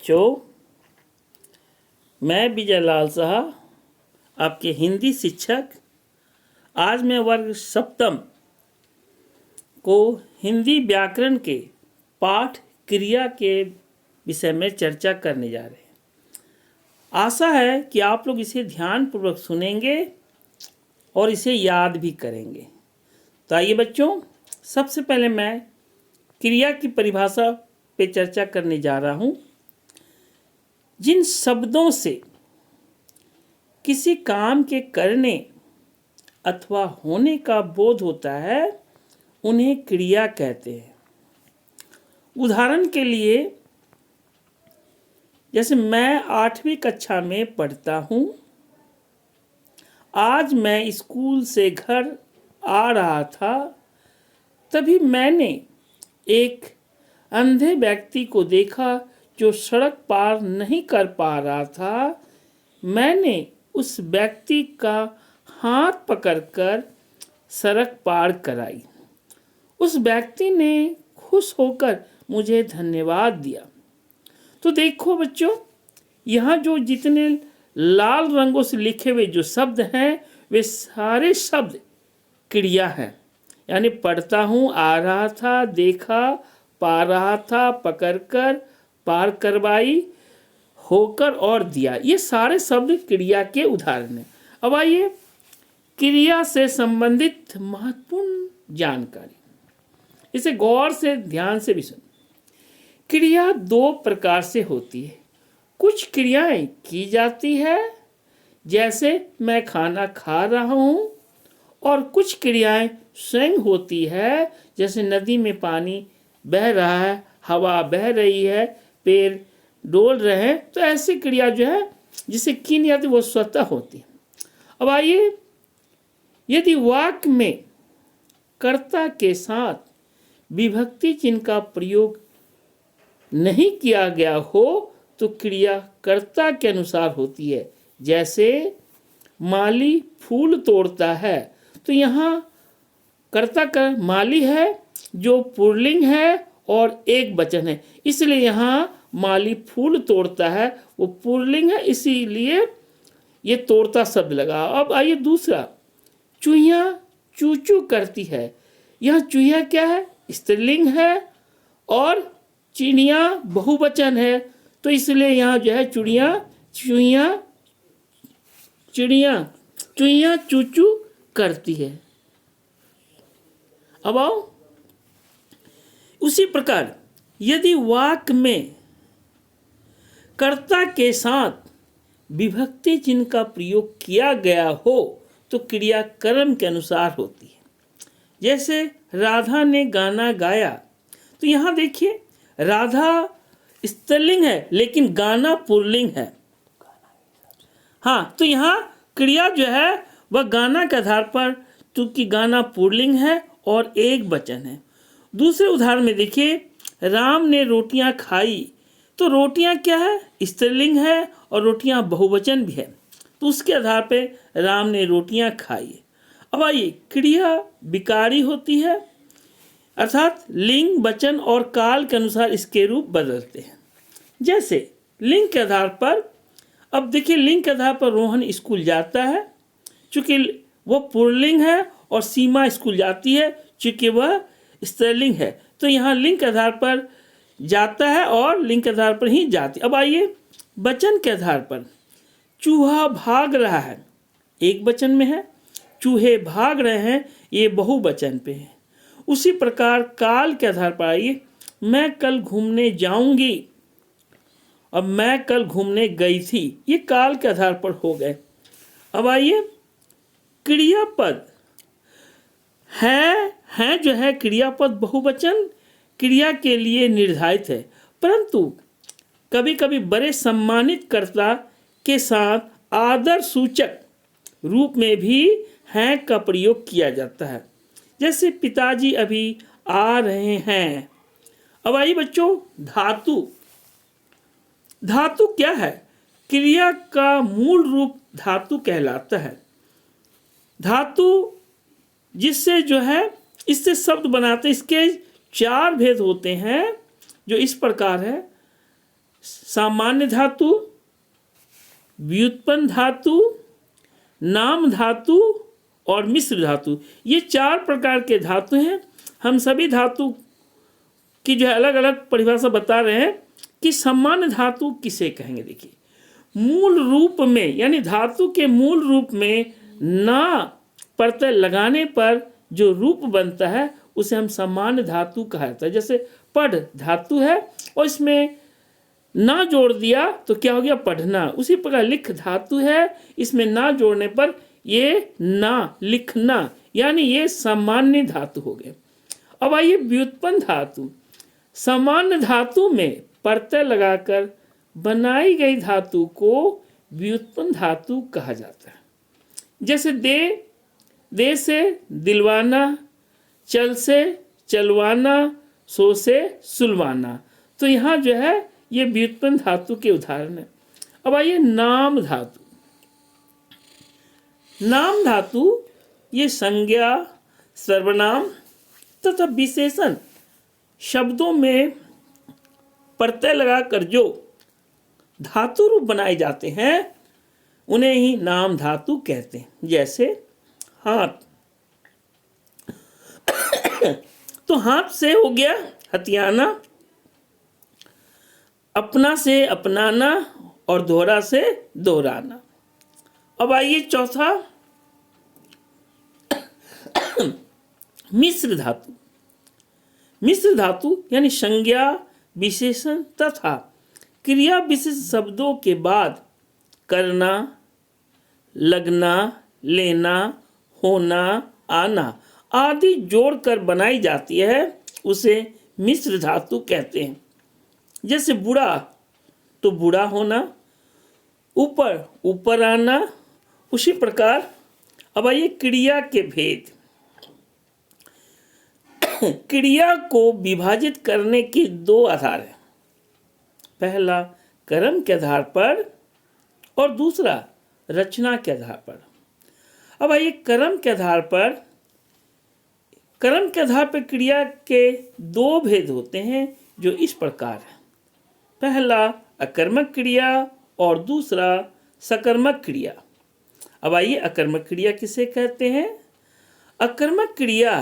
बच्चों, मैं विजय लाल साहा, आपके हिंदी शिक्षक। आज मैं वर्ग सप्तम को हिंदी व्याकरण के पाठ क्रिया के विषय में चर्चा करने जा रहे हैं। आशा है कि आप लोग इसे ध्यानपूर्वक सुनेंगे और इसे याद भी करेंगे। तो आइए बच्चों, सबसे पहले मैं क्रिया की परिभाषा पे चर्चा करने जा रहा हूँ। जिन शब्दों से किसी काम के करने अथवा होने का बोध होता है उन्हें क्रिया कहते हैं। उदाहरण के लिए, जैसे मैं 8वीं कक्षा में पढ़ता हूँ। आज मैं स्कूल से घर आ रहा था, तभी मैंने एक अंधे व्यक्ति को देखा जो सड़क पार नहीं कर पा रहा था। मैंने उस व्यक्ति का हाथ पकड़कर सड़क पार कराई। उस व्यक्ति ने खुश होकर मुझे धन्यवाद दिया। तो देखो बच्चों, यहाँ जो जितने लाल रंगों से लिखे हुए जो शब्द हैं वे सारे शब्द क्रिया हैं। यानी पढ़ता हूँ, आ रहा था, देखा, पा रहा था, पकड़कर, पार करवाई, होकर और दिया, ये सारे शब्द क्रिया के उदाहरण हैं। अब आइए क्रिया से संबंधित महत्वपूर्ण जानकारी, इसे गौर से ध्यान से भी सुन। क्रिया दो प्रकार से होती है। कुछ क्रियाएं की जाती है, जैसे मैं खाना खा रहा हूँ, और कुछ क्रियाएं स्वयं होती है, जैसे नदी में पानी बह रहा है, हवा बह रही है, पेड़ डोल रहे हैं। तो ऐसी क्रिया जो है जिसे की नहीं जाती वो स्वतः होती है। अब आइए, यदि वाक्य में कर्ता के साथ विभक्ति चिन्ह का प्रयोग नहीं किया गया हो तो क्रिया कर्ता के अनुसार होती है। जैसे माली फूल तोड़ता है, तो यहाँ कर्ता का माली है जो पुल्लिंग है और एक वचन है, इसलिए यहाँ माली फूल तोड़ता है वो पुल्लिंग है, इसीलिए ये तोड़ता शब्द लगा। अब आइए दूसरा, चूहिया चूचू करती है। यह चूहिया क्या है? स्त्रीलिंग है और चिड़िया बहुवचन है, तो इसलिए यहाँ जो है चूहिया चूचू करती है। अब आओ, उसी प्रकार यदि वाक्य में कर्ता के साथ विभक्ति चिन्ह का प्रयोग किया गया हो तो क्रिया कर्म के अनुसार होती है। जैसे राधा ने गाना गाया, तो यहाँ देखिए राधा स्त्रीलिंग है लेकिन गाना पुल्लिंग है। हाँ, तो यहाँ क्रिया जो है वह गाना के आधार पर, चूंकि गाना पुल्लिंग है और एक वचन है। दूसरे उदाहरण में देखिए, राम ने रोटियां खाई, तो रोटियां क्या है? स्त्रीलिंग है और रोटियां बहुवचन भी है, तो उसके आधार पर राम ने रोटियां खाई। अब आइए, क्रिया विकारी होती है, अर्थात लिंग, वचन और काल के अनुसार इसके रूप बदलते हैं। जैसे लिंग के आधार पर, अब देखिए लिंग के आधार पर रोहन स्कूल जाता है, चूंकि वह पुल्लिंग है, और सीमा स्कूल जाती है चूंकि वह स्त्रीलिंग है, तो यहाँ लिंग के आधार पर जाता है और लिंग के आधार पर ही जाती। अब आइए वचन के आधार पर, चूहा भाग रहा है, एक वचन में है, चूहे भाग रहे हैं, ये बहुवचन पे है। उसी प्रकार काल के आधार पर आइए, मैं कल घूमने जाऊंगी, अब मैं कल घूमने गई थी, ये काल के आधार पर हो गए। अब आइए, क्रियापद है जो है क्रियापद बहुवचन क्रिया के लिए निर्धारित है, परंतु कभी कभी बड़े सम्मानित कर्ता के साथ आदर सूचक रूप में भी हैं का प्रयोग किया जाता है। जैसे पिताजी अभी आ रहे हैं। अब आइए बच्चों, धातु क्या है? क्रिया का मूल रूप धातु कहलाता है। धातु जिससे जो है इससे शब्द बनाते, इसके 4 भेद होते हैं जो इस प्रकार है। सामान्य धातु, व्युत्पन्न धातु, नाम धातु और मिश्र धातु, ये 4 प्रकार के धातु हैं। हम सभी धातु की जो है अलग अलग परिभाषा बता रहे हैं कि सामान्य धातु किसे कहेंगे। देखिए, मूल रूप में यानी धातु के मूल रूप में ना प्रत्यय लगाने पर जो रूप बनता है उसे हम सामान्य धातु कहा जाता है। जैसे पढ़ धातु है और इसमें ना जोड़ दिया तो क्या हो गया, पढ़ना। उसी प्रकार लिख धातु है, इसमें ना जोड़ने पर ये ना, लिखना, यानी ये सामान्य धातु हो गए। अब आइए व्युत्पन्न धातु। सामान्य धातु में प्रत्यय लगाकर बनाई गई धातु को व्युत्पन्न धातु कहा जाता है। जैसे दे से दिलवाना, चल से चलवाना, सो से सुलवाना। तो यहाँ जो है ये व्युत्पन्न धातु के उदाहरण है। अब आइए नाम धातु। नाम धातु ये संज्ञा, सर्वनाम तथा विशेषण शब्दों में प्रत्यय लगाकर जो धातु रूप बनाए जाते हैं उन्हें ही नाम धातु कहते हैं। जैसे हाथ, तो हाथ से हो गया हथियाना, अपना से अपनाना और दोहरा से दोहराना। अब आइए चौथा, मिश्र धातु। मिश्र धातु यानी संज्ञा, विशेषण तथा क्रिया विशेष शब्दों के बाद करना, लगना, लेना, होना, आना आदि जोड़कर बनाई जाती है, उसे मिश्र धातु कहते हैं। जैसे बुढ़ा तो बूढ़ा होना, ऊपर ऊपर आना। उसी प्रकार अब आइए क्रिया के भेद। क्रिया को विभाजित करने के 2 आधार हैं। पहला कर्म के आधार पर और दूसरा रचना के आधार पर। अब आइए कर्म के आधार पर। कर्म के आधार पर क्रिया के 2 भेद होते हैं जो इस प्रकार है। पहला अकर्मक क्रिया और दूसरा सकर्मक क्रिया। अब आइए अकर्मक क्रिया किसे कहते हैं। अकर्मक क्रिया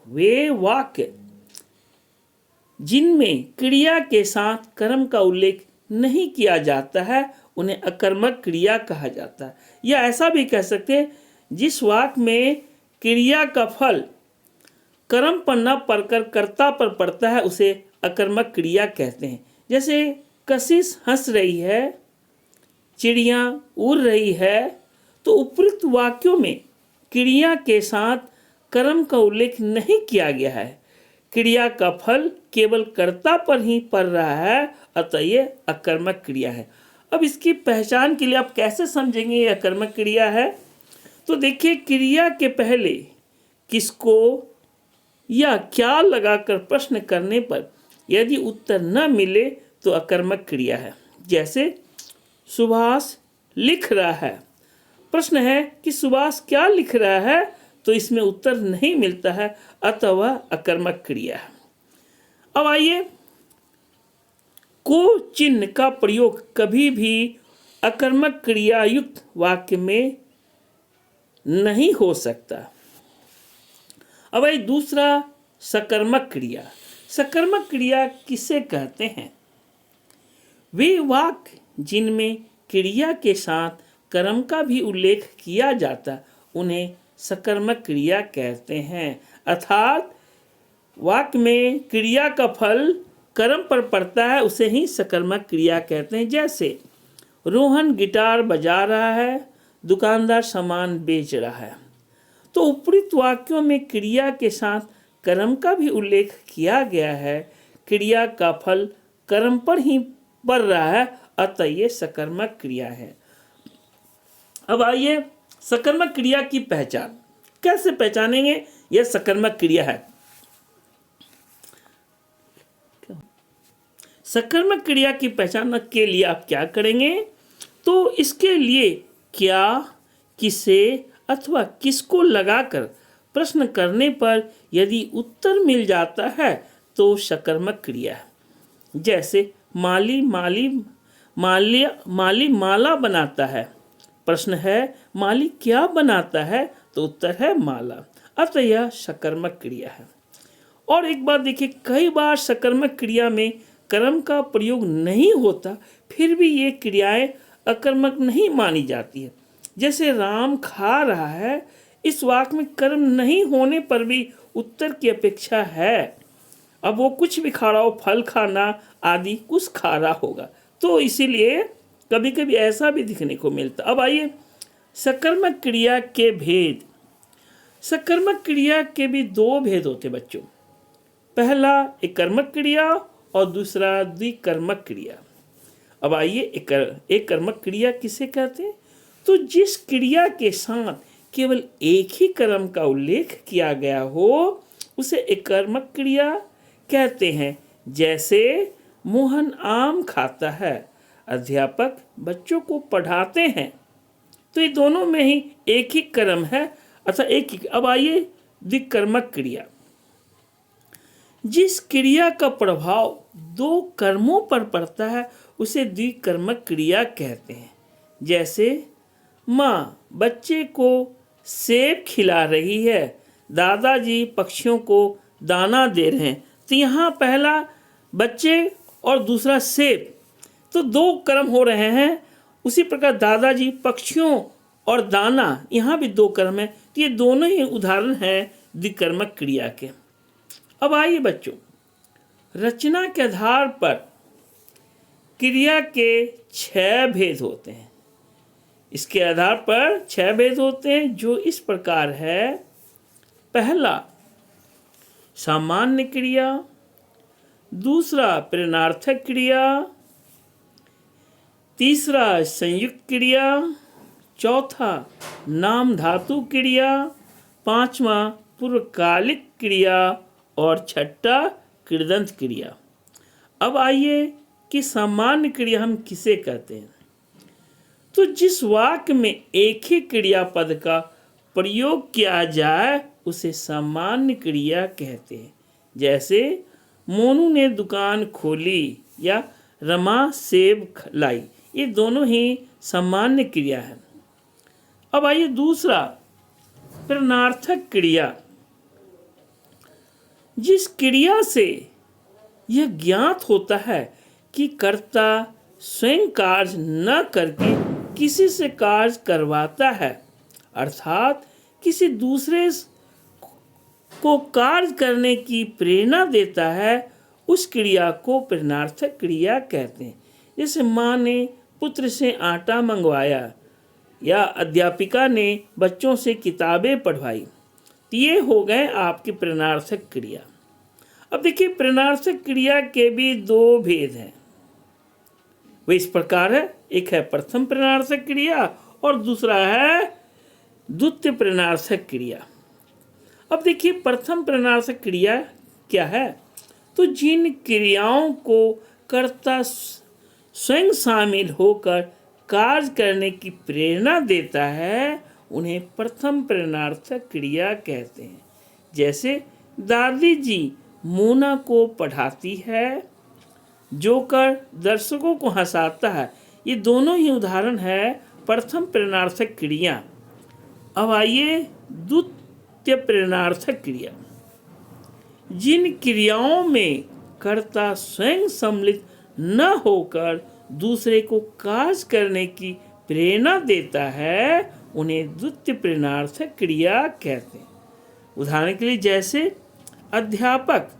वे वाक्य जिनमें क्रिया के साथ कर्म का उल्लेख नहीं किया जाता है उन्हें अकर्मक क्रिया कहा जाता है। या ऐसा भी कह सकते हैं जिस वाक्य में क्रिया का फल कर्म पर न पड़कर कर्ता पर पड़ता है उसे अकर्मक क्रिया कहते हैं। जैसे कशिश हंस रही है, चिड़िया उड़ रही है, तो उपयुक्त वाक्यों में क्रिया के साथ कर्म का उल्लेख नहीं किया गया है, क्रिया का फल केवल कर्ता पर ही पड़ रहा है, अतः ये अकर्मक क्रिया है। अब इसकी पहचान के लिए आप कैसे समझेंगे ये अकर्मक क्रिया है। तो देखिए, क्रिया के पहले किसको या क्या लगाकर प्रश्न करने पर यदि उत्तर न मिले तो अकर्मक क्रिया है। जैसे सुभाष लिख रहा है, प्रश्न है कि सुभाष क्या लिख रहा है, तो इसमें उत्तर नहीं मिलता है, अतः वह अकर्मक क्रिया है। अब आइए, को चिन्ह का प्रयोग कभी भी अकर्मक क्रिया युक्त वाक्य में नहीं हो सकता। अब आइए दूसरा, सकर्मक क्रिया। सकर्मक क्रिया किसे कहते हैं। वे वाक्य जिनमें क्रिया के साथ कर्म का भी उल्लेख किया जाता उन्हें सकर्मक क्रिया कहते हैं। अर्थात वाक्य में क्रिया का फल कर्म पर पड़ता है उसे ही सकर्मक क्रिया कहते हैं। जैसे रोहन गिटार बजा रहा है, दुकानदार सामान बेच रहा है। तो उपयुक्त वाक्यों में क्रिया के साथ कर्म का भी उल्लेख किया गया है, क्रिया का फल कर्म पर ही पड़ रहा है, अतः ये सकर्मक क्रिया है। अब आइए, सकर्मक क्रिया की पहचान। कैसे पहचानेंगे यह सकर्मक क्रिया है। सकर्मक क्रिया की पहचान के लिए आप क्या करेंगे, तो इसके लिए क्या, किसे अथवा किसको लगाकर प्रश्न करने पर यदि उत्तर मिल जाता है तो सकर्मक क्रिया है। जैसे माली माली माली माला बनाता है। प्रश्न है माली क्या बनाता है? तो उत्तर है माला। अतः यह सकर्मक क्रिया है। और एक बात देखिए, कई बार सकर्मक क्रिया में कर्म का प्रयोग नहीं होता, फिर भी ये क्रियाएं अकर्मक नहीं मानी जाती है। जैसे राम खा रहा है, इस वाक्य में कर्म नहीं होने पर भी उत्तर की अपेक्षा है। अब वो कुछ भी खा रहा हो, फल खाना आदि कुछ खा रहा होगा, तो इसीलिए कभी कभी ऐसा भी दिखने को मिलता। अब आइए सकर्मक क्रिया के भेद। सकर्मक क्रिया के भी दो भेद होते बच्चों। पहला एक कर्मक क्रिया और दूसरा द्विकर्मक क्रिया। अब आइए एक कर्मक क्रिया किसे कहते हैं? तो जिस क्रिया के साथ केवल एक ही कर्म का उल्लेख किया गया हो उसे एक कर्मक क्रिया कहते हैं। जैसे मोहन आम खाता है, अध्यापक बच्चों को पढ़ाते हैं, तो ये दोनों में ही एक ही कर्म है, अर्थात एक ही। अब आइए द्विकर्मक क्रिया। जिस क्रिया का प्रभाव दो कर्मों पर पड़ता है उसे द्विकर्मक क्रिया कहते हैं। जैसे माँ बच्चे को सेब खिला रही है, दादाजी पक्षियों को दाना दे रहे हैं। तो यहाँ पहला बच्चे और दूसरा सेब, तो दो कर्म हो रहे हैं। उसी प्रकार दादाजी पक्षियों और दाना, यहाँ भी दो कर्म है। तो ये दोनों ही उदाहरण हैं द्विकर्मक क्रिया के। अब आइए बच्चों, रचना के आधार पर क्रिया के 6 भेद होते हैं। इसके आधार पर 6 भेद होते हैं जो इस प्रकार है। पहला सामान्य क्रिया, दूसरा प्रेरणार्थक क्रिया, तीसरा संयुक्त क्रिया, चौथा नाम धातु क्रिया, पांचवा पूर्वकालिक क्रिया और छठा कृदंत क्रिया। अब आइए कि सामान्य क्रिया हम किसे कहते हैं? तो जिस वाक्य में एक ही क्रियापद का प्रयोग किया जाए उसे सामान्य क्रिया कहते हैं। जैसे मोनू ने दुकान खोली या रमा सेब लाई, ये दोनों ही सामान्य क्रिया है। अब आइए दूसरा प्रेरणार्थक क्रिया। जिस क्रिया से यह ज्ञात होता है कि कर्ता स्वयं कार्य न करके किसी से कार्य करवाता है, अर्थात किसी दूसरे को कार्य करने की प्रेरणा देता है, उस क्रिया को प्रेरणार्थक क्रिया कहते हैं। जैसे माँ ने पुत्र से आटा मंगवाया या अध्यापिका ने बच्चों से किताबें पढ़वाई, तो ये हो गए आपकी प्रेरणार्थक क्रिया। अब देखिए प्रेरणार्थक क्रिया के भी 2 भेद हैं। वे इस प्रकार है, एक है प्रथम प्रेरणार्थक क्रिया और दूसरा है द्वितीय प्रेरणार्थक क्रिया। अब देखिए प्रथम प्रेरणार्थक क्रिया क्या है? तो जिन क्रियाओं को कर्ता स्वयं शामिल होकर कार्य करने की प्रेरणा देता है उन्हें प्रथम प्रेरणार्थक क्रिया कहते हैं। जैसे दादी जी मोना को पढ़ाती है, जोकर दर्शकों को हंसाता है, ये दोनों ही उदाहरण है प्रथम प्रेरणार्थक क्रिया। अब आइए द्वितीय प्रेरणार्थक क्रिया। जिन क्रियाओं में कर्ता स्वयं सम्मिलित न होकर दूसरे को कार्य करने की प्रेरणा देता है उन्हें द्वितीय प्रेरणार्थक क्रिया कहते हैं। उदाहरण के लिए जैसे अध्यापक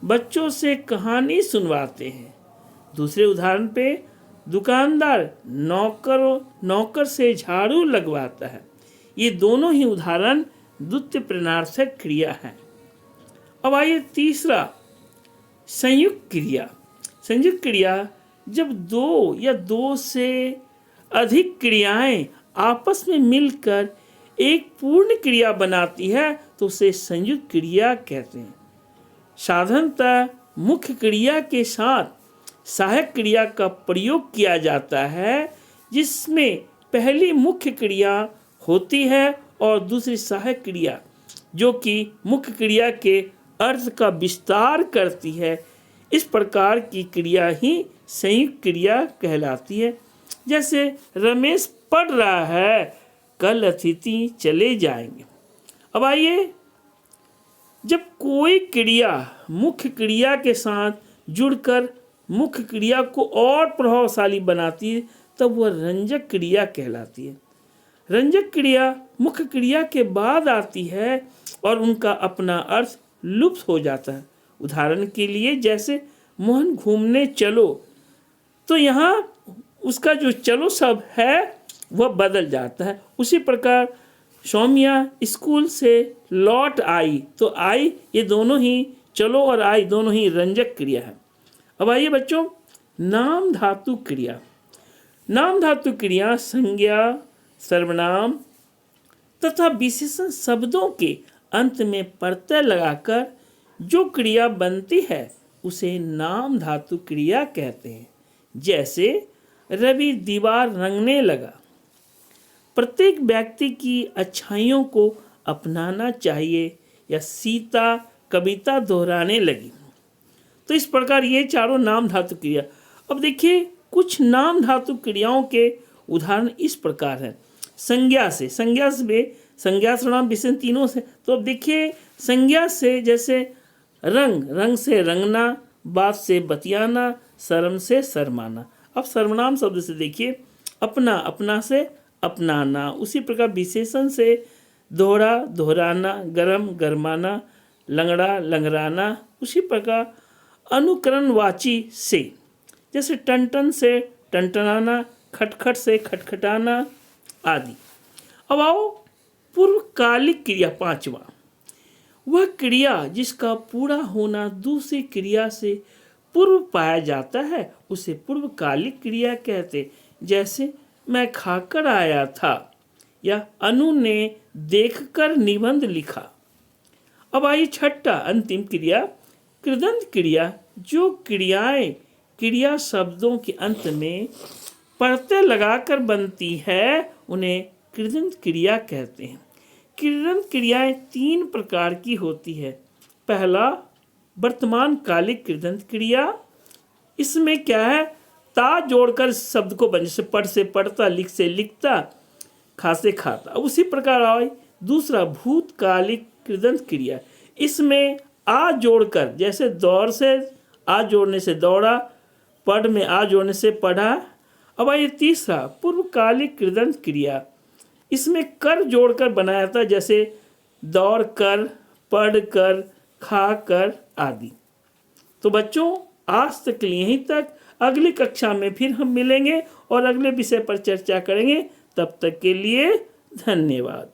बच्चों से कहानी सुनवाते हैं। दूसरे उदाहरण पे दुकानदार नौकर से झाड़ू लगवाता है। ये दोनों ही उदाहरण द्वितीय प्रेरणार्थक क्रिया है। अब आइए तीसरा संयुक्त क्रिया। संयुक्त क्रिया जब 2 या 2 से अधिक क्रियाएं आपस में मिलकर एक पूर्ण क्रिया बनाती है तो उसे संयुक्त क्रिया कहते हैं। साधारणतः मुख्य क्रिया के साथ सहायक क्रिया का प्रयोग किया जाता है, जिसमें पहली मुख्य क्रिया होती है और दूसरी सहायक क्रिया जो कि मुख्य क्रिया के अर्थ का विस्तार करती है। इस प्रकार की क्रिया ही संयुक्त क्रिया कहलाती है। जैसे रमेश पढ़ रहा है, कल अतिथि चले जाएंगे। अब आइए, जब कोई क्रिया मुख्य क्रिया के साथ जुड़कर मुख्य क्रिया को और प्रभावशाली बनाती है तब वह रंजक क्रिया कहलाती है। रंजक क्रिया मुख्य क्रिया के बाद आती है और उनका अपना अर्थ लुप्त हो जाता है। उदाहरण के लिए जैसे मोहन घूमने चलो, तो यहाँ उसका जो चलो शब्द है वह बदल जाता है। उसी प्रकार सौम्या स्कूल से लौट आई, तो आई ये दोनों ही, चलो और आई दोनों ही रंजक क्रिया है। अब आइए बच्चों, नाम धातु क्रिया। नाम धातु क्रिया संज्ञा, सर्वनाम तथा विशेषण शब्दों के अंत में प्रत्यय लगाकर जो क्रिया बनती है उसे नाम धातु क्रिया कहते हैं। जैसे रवि दीवार रंगने लगा। प्रत्येक व्यक्ति की अच्छाइयों को अपनाना चाहिए, या सीता कविता दोहराने लगी। तो इस प्रकार ये चारों नाम धातु क्रिया। अब देखिए कुछ नाम धातु क्रियाओं के उदाहरण इस प्रकार हैं। संज्ञा से, संज्ञा सर्वनाम विशेषण तीनों से। तो अब देखिए संज्ञा से जैसे रंग से रंगना, बात से बतियाना, शर्म से शर्माना। अब सर्वनाम शब्द से देखिए अपना से अपनाना। उसी प्रकार विशेषण से दोहराना, गरमाना, लंगड़ा लंगड़ाना। उसी प्रकार अनुकरणवाची से जैसे टन से टनटनाना, खटखट से खटखटाना आदि। अब आओ पूर्वकालिक क्रिया, पांचवा। वह क्रिया जिसका पूरा होना दूसरी क्रिया से पूर्व पाया जाता है उसे पूर्वकालिक क्रिया कहते। जैसे मैं खाकर आया था, या अनु ने देखकर निबंध लिखा। अब आइए छठा अंतिम क्रिया, कृदंत क्रिया। जो क्रियाएं क्रिया शब्दों के अंत में प्रत्यय लगाकर बनती है उन्हें कृदंत क्रिया कहते हैं। कृदंत क्रियाएं तीन प्रकार की होती है। पहला वर्तमान कालिक कृदंत क्रिया। इसमें क्या है, ता जोड़कर शब्द को बन, जैसे पढ़ से पढ़ता, लिख से लिखता, खा से खाता। उसी प्रकार आए दूसरा भूतकालिक कृदंत क्रिया। इसमें आ जोड़कर, जैसे दौड़ से आ जोड़ने से दौड़ा, पढ़ में आ जोड़ने से पढ़ा। अब आइए तीसरा पूर्वकालिक कृदंत क्रिया। इसमें कर जोड़कर बनाया था, जैसे दौड़ कर, पढ़ कर, खा कर आदि। तो बच्चों आज तक यहीं तक। अगली कक्षा में फिर हम मिलेंगे और अगले विषय पर चर्चा करेंगे। तब तक के लिए धन्यवाद।